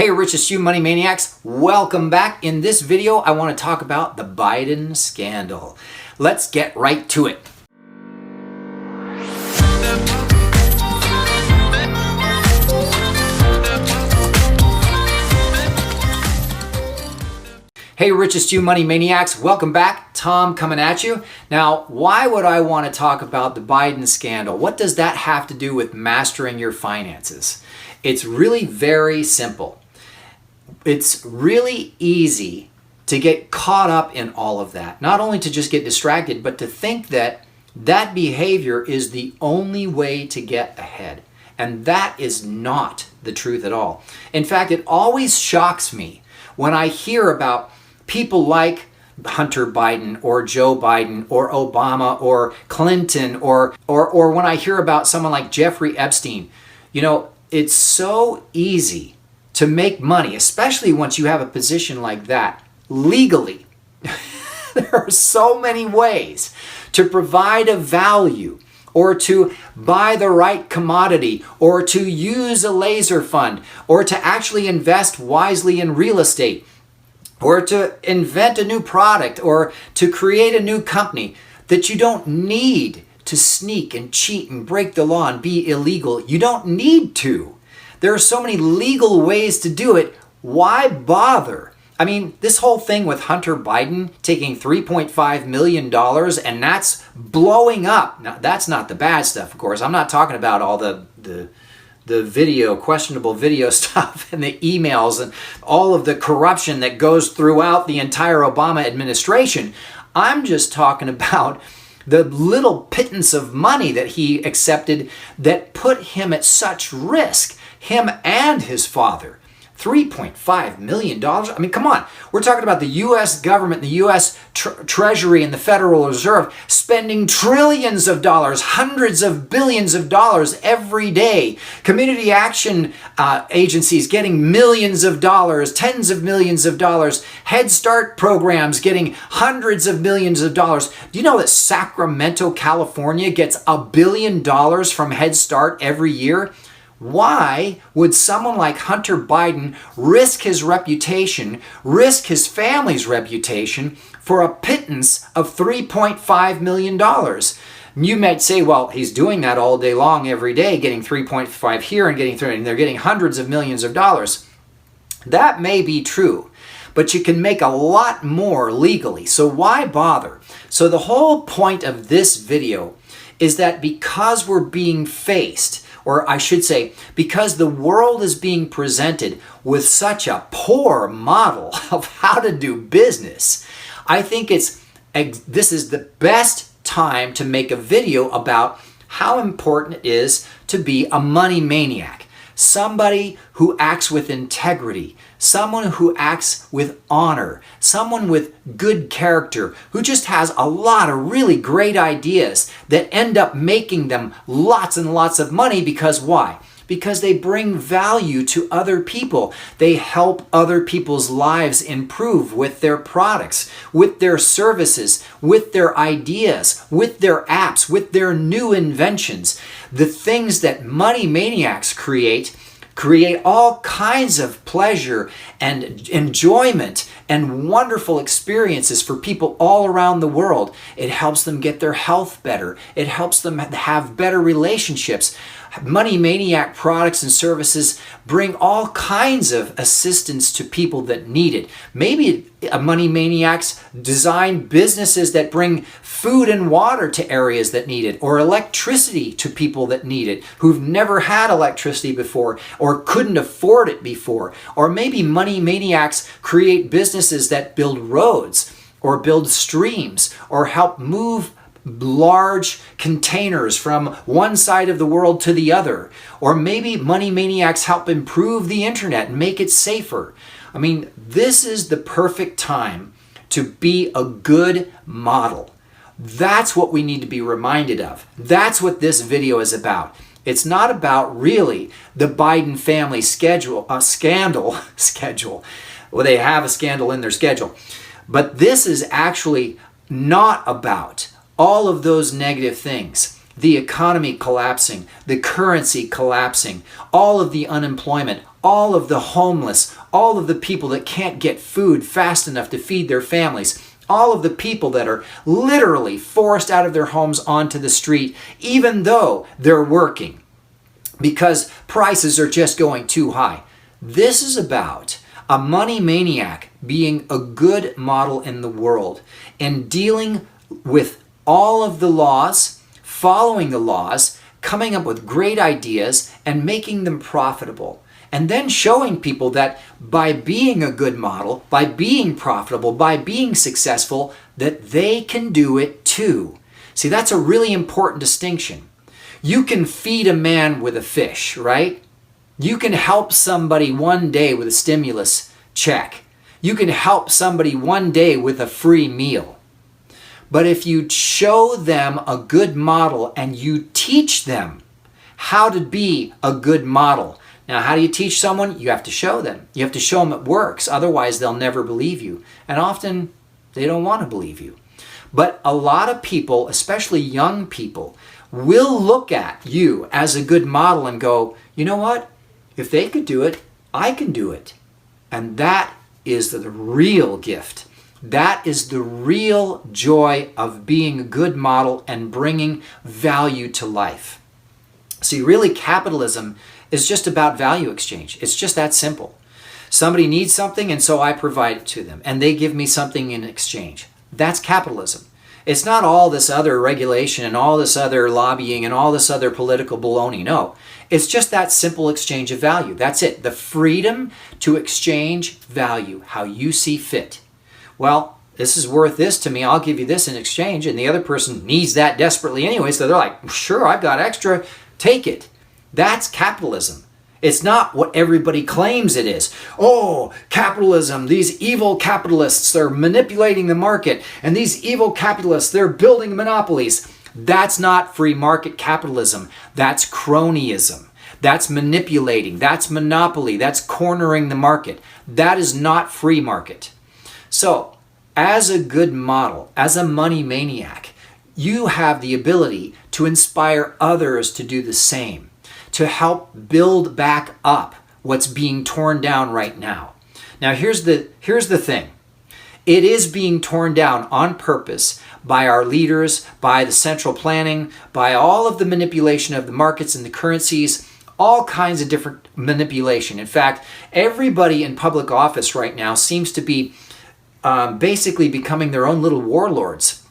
Hey, Richest, you money maniacs, welcome back. In this video, I want to talk about the Biden scandal. Let's get right to it. Hey, Richest, you money maniacs, welcome back. Tom coming at you. Now, why would I want to talk about the Biden scandal? What does that have to do with mastering your finances? It's really very simple. It's really easy to get caught up in all of that. Not only to just get distracted, but to think that that behavior is the only way to get ahead. And that is not the truth at all. In fact, it always shocks me when I hear about people like Hunter Biden or Joe Biden or Obama or Clinton or when I hear about someone like Jeffrey Epstein. You know, it's so easy to make money, especially once you have a position like that, legally. There are so many ways to provide a value or to buy the right commodity or to use a laser fund or to actually invest wisely in real estate or to invent a new product or to create a new company, that you don't need to sneak and cheat and break the law and be illegal. You don't need to. There are so many legal ways to do it. Why bother? I mean, this whole thing with Hunter Biden taking $3.5 million and that's blowing up. Now, that's not the bad stuff, of course. I'm not talking about all the video, questionable video stuff and the emails and all of the corruption that goes throughout the entire Obama administration. I'm just talking about the little pittance of money that he accepted that put him at such risk, him and his father. $3.5 million? I mean, come on. We're talking about the U.S. government, the U.S. Treasury, and the Federal Reserve spending trillions of dollars, hundreds of billions of dollars every day. Community action agencies getting millions of dollars, tens of millions of dollars. Head Start programs getting hundreds of millions of dollars. Do you know that Sacramento, California gets $1 billion from Head Start every year? Why would someone like Hunter Biden risk his reputation, risk his family's reputation for a pittance of $3.5 million? You might say, well, he's doing that all day long, every day, getting 3.5 here and getting 3, and they're getting hundreds of millions of dollars. That may be true, but you can make a lot more legally. So why bother? So the whole point of this video is that because we're being faced, or I should say, because the world is being presented with such a poor model of how to do business, I think this is the best time to make a video about how important it is to be a money maniac. Somebody who acts with integrity, someone who acts with honor, someone with good character, who just has a lot of really great ideas that end up making them lots and lots of money. Because why? Because they bring value to other people. They help other people's lives improve with their products, with their services, with their ideas, with their apps, with their new inventions. The things that money maniacs create all kinds of pleasure and enjoyment and wonderful experiences for people all around the world. It helps them get their health better. It helps them have better relationships. Money maniac products and services bring all kinds of assistance to people that need it. Maybe money maniacs design businesses that bring food and water to areas that need it, or electricity to people that need it, who've never had electricity before or couldn't afford it before. Or maybe money maniacs create businesses that build roads or build streams or help move large containers from one side of the world to the other. Or maybe money maniacs help improve the internet and make it safer. I mean, this is the perfect time to be a good model. That's what we need to be reminded of. That's what this video is about. It's not about really the Biden family scandal. Well, they have a scandal in their schedule. But this is actually not about all of those negative things. the economy collapsing, the currency collapsing, all of the unemployment, all of the homeless, all of the people that can't get food fast enough to feed their families, all of the people that are literally forced out of their homes onto the street, even though they're working, because prices are just going too high. This is about a money maniac being a good model in the world and dealing with all of the laws, following the laws, coming up with great ideas and making them profitable. And then showing people that by being a good model, by being profitable, by being successful, that they can do it too. See, that's a really important distinction. You can feed a man with a fish, right? You can help somebody one day with a stimulus check. You can help somebody one day with a free meal. But if you show them a good model and you teach them how to be a good model. Now, how do you teach someone? You have to show them. You have to show them it works. Otherwise, they'll never believe you. And often, they don't want to believe you. But a lot of people, especially young people, will look at you as a good model and go, you know what? If they could do it, I can do it. And that is the real gift. That is the real joy of being a good model and bringing value to life. See, really, capitalism is just about value exchange. It's just that simple. Somebody needs something, and so I provide it to them, and they give me something in exchange. That's capitalism. It's not all this other regulation and all this other lobbying and all this other political baloney. No, it's just that simple exchange of value. That's it. The freedom to exchange value, how you see fit. Well, this is worth this to me. I'll give you this in exchange. And the other person needs that desperately anyway. So they're like, sure, I've got extra. Take it. That's capitalism. It's not what everybody claims it is. Oh, capitalism, these evil capitalists, they're manipulating the market. And these evil capitalists, they're building monopolies. That's not free market capitalism. That's cronyism. That's manipulating. That's monopoly. That's cornering the market. That is not free market. So, as a good model, as a money maniac, you have the ability to inspire others to do the same, to help build back up what's being torn down right now. Now, here's the thing. It is being torn down on purpose by our leaders, by the central planning, by all of the manipulation of the markets and the currencies, all kinds of different manipulation. In fact, everybody in public office right now seems to be basically becoming their own little warlords.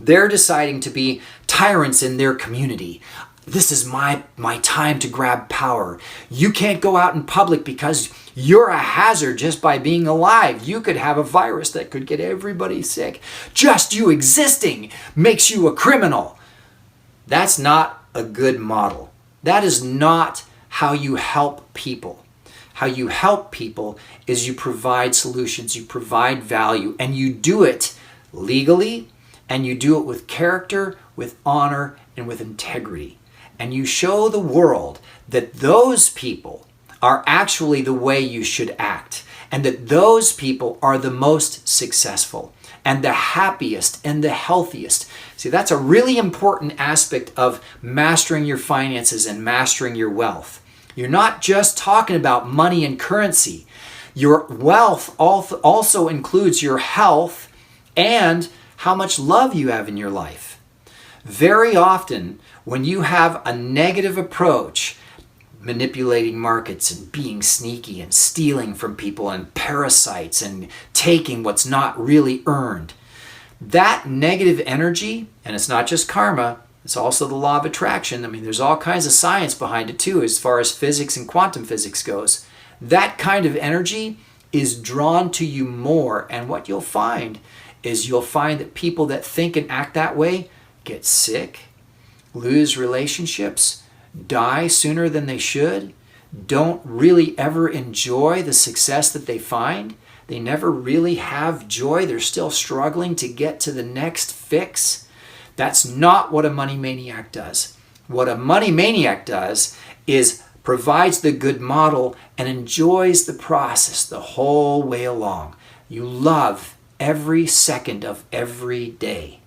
They're deciding to be tyrants in their community. This is my time to grab power. You can't go out in public because you're a hazard just by being alive. You could have a virus that could get everybody sick. Just you existing makes you a criminal. That's not a good model. That is not how you help people. How you help people is you provide solutions, you provide value, and you do it legally, and you do it with character, with honor, and with integrity. And you show the world that those people are actually the way you should act, and that those people are the most successful and the happiest and the healthiest. See, that's a really important aspect of mastering your finances and mastering your wealth. You're not just talking about money and currency. Your wealth also includes your health and how much love you have in your life. Very often, when you have a negative approach, manipulating markets and being sneaky and stealing from people and parasites and taking what's not really earned, that negative energy, and it's not just karma, it's also the law of attraction. I mean, there's all kinds of science behind it too, as far as physics and quantum physics goes. That kind of energy is drawn to you more. And what you'll find is that people that think and act that way get sick, lose relationships, die sooner than they should, don't really ever enjoy the success that they find. They never really have joy. They're still struggling to get to the next fix. That's not what a money maniac does. What a money maniac does is provides the good model and enjoys the process the whole way along. You love every second of every day.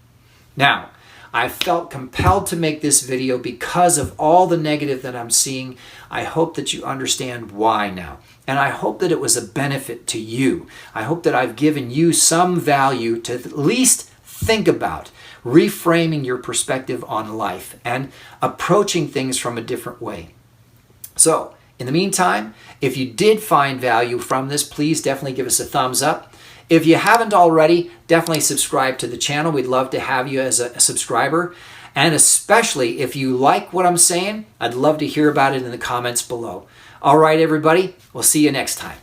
Now, I felt compelled to make this video because of all the negative that I'm seeing. I hope that you understand why now. And I hope that it was a benefit to you. I hope that I've given you some value to at least think about reframing your perspective on life and approaching things from a different way. So, in the meantime, if you did find value from this, please definitely give us a thumbs up. If you haven't already, definitely subscribe to the channel. We'd love to have you as a subscriber. And especially if you like what I'm saying, I'd love to hear about it in the comments below. All right, everybody, we'll see you next time.